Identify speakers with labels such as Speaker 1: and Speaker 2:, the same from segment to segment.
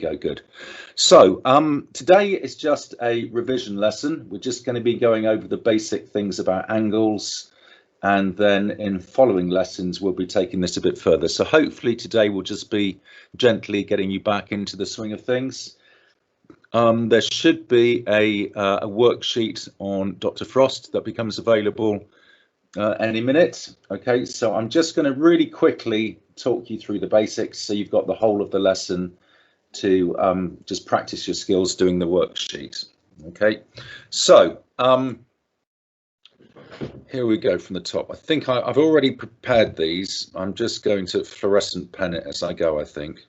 Speaker 1: go, good. So today is just a revision lesson. We're just going to be going over the basic things about angles, and then in following lessons we'll be taking this a bit further. So hopefully today will just be gently getting you back into the swing of things. There should be a worksheet on Dr. Frost that becomes available any minute. Okay, so I'm just going to really quickly talk you through the basics so you've got the whole of the lesson to just practice your skills doing the worksheet. Okay, so here we go from the top. I think I've already prepared these. I'm just going to fluorescent pen it as I go, I think.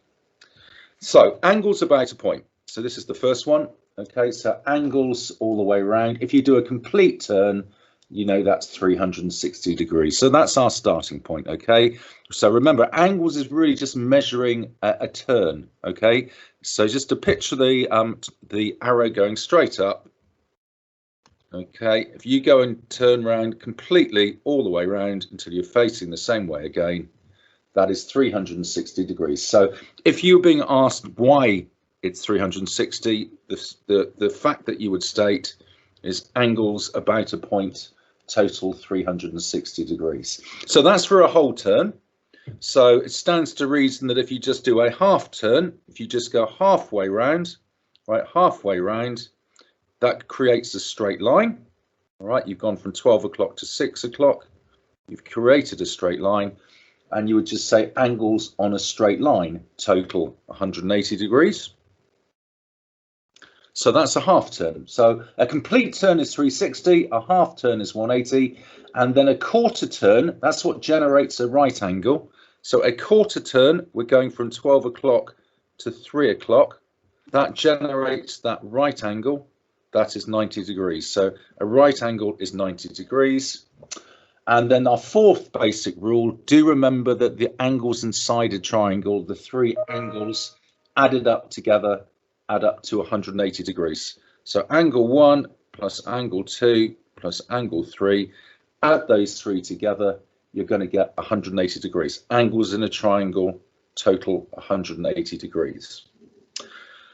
Speaker 1: So angles about a point. So this is the first one. Okay, so angles all the way around. If you do a complete turn, you know that's 360 degrees. So that's our starting point. Okay, so remember, angles is really just measuring a turn. Okay, so just to picture the arrow going straight up. Okay, if you go and turn around completely all the way around until you're facing the same way again, that is 360 degrees. So if you're being asked why it's 360, the fact that you would state is angles about a point total 360 degrees. So that's for a whole turn. So it stands to reason that if you just do a half turn, if you just go halfway round, right, halfway round, that creates a straight line. All right, you've gone from 12 o'clock to 6 o'clock. You've created a straight line, and you would just say angles on a straight line total 180 degrees. So that's a half turn. So a complete turn is 360, a half turn is 180, and then a quarter turn, that's what generates a right angle. So a quarter turn, we're going from 12 o'clock to 3 o'clock. That generates that right angle. That is 90 degrees. So a right angle is 90 degrees. And then our fourth basic rule, do remember that the angles inside a triangle, the three angles added up together, add up to 180 degrees. So angle 1 plus angle 2 plus angle 3, add those three together, you're going to get 180 degrees. Angles in a triangle total 180 degrees.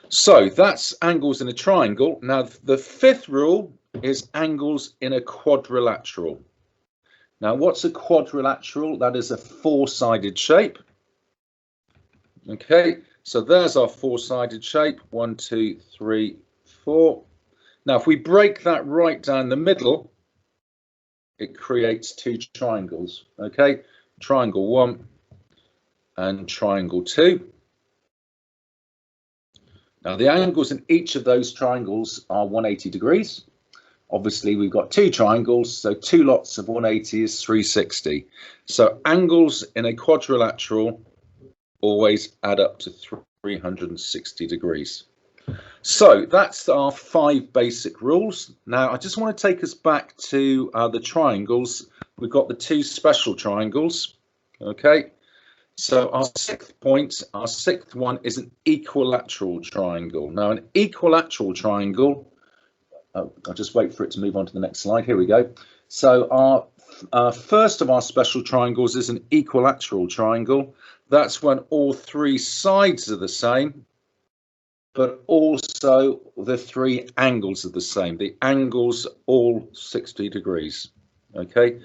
Speaker 1: So that's angles in a triangle. Now the fifth rule is angles in a quadrilateral. Now what's a quadrilateral? That is a four-sided shape. Okay, so there's our four-sided shape, 1, 2, 3, 4. Now if we break that right down the middle, it creates two triangles. Okay, triangle 1 and triangle 2. Now the angles in each of those triangles are 180 degrees. Obviously we've got two triangles, so two lots of 180 is 360. So angles in a quadrilateral always add up to 360 degrees. So that's our 5 basic rules. Now I just want to take us back to the triangles. We've got the two special triangles. Okay, so our sixth point, our sixth one is an equilateral triangle. Now an equilateral triangle, I'll just wait for it to move on to the next slide. Here we go. So our first of our special triangles is an equilateral triangle. That's when all three sides are the same, but also the three angles are the same. The angles all 60 degrees. Okay,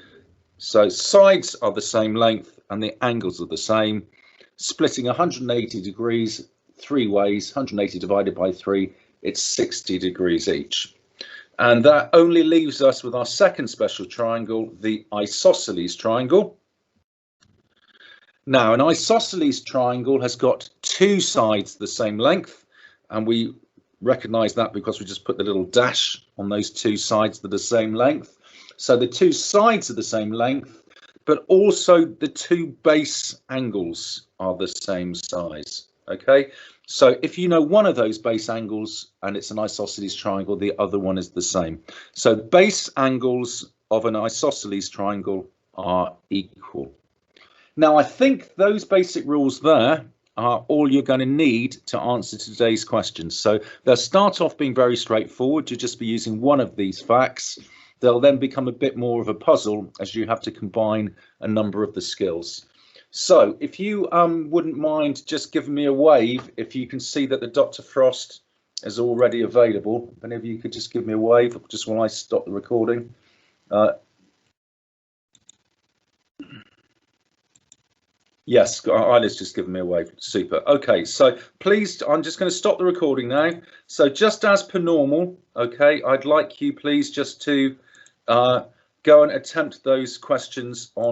Speaker 1: so sides are the same length and the angles are the same. Splitting 180 degrees three ways, 180 divided by 3, it's 60 degrees each. And that only leaves us with our second special triangle, the isosceles triangle. Now, an isosceles triangle has got two sides the same length, and we recognize that because we just put the little dash on those two sides that are the same length. So the two sides are the same length, but also the two base angles are the same size. Okay, so if you know one of those base angles and it's an isosceles triangle, the other one is the same. So base angles of an isosceles triangle are equal. Now I think those basic rules there are all you're going to need to answer today's questions. So they'll start off being very straightforward. You'll just be using one of these facts. They'll then become a bit more of a puzzle as you have to combine a number of the skills. So if you wouldn't mind just giving me a wave if you can see that the Dr. Frost is already available. If any of you could just give me a wave just while I stop the recording. Yes, Isla's just given me a wave. Super. Okay, so please, I'm just going to stop the recording now. So just as per normal, okay, I'd like you please just to go and attempt those questions on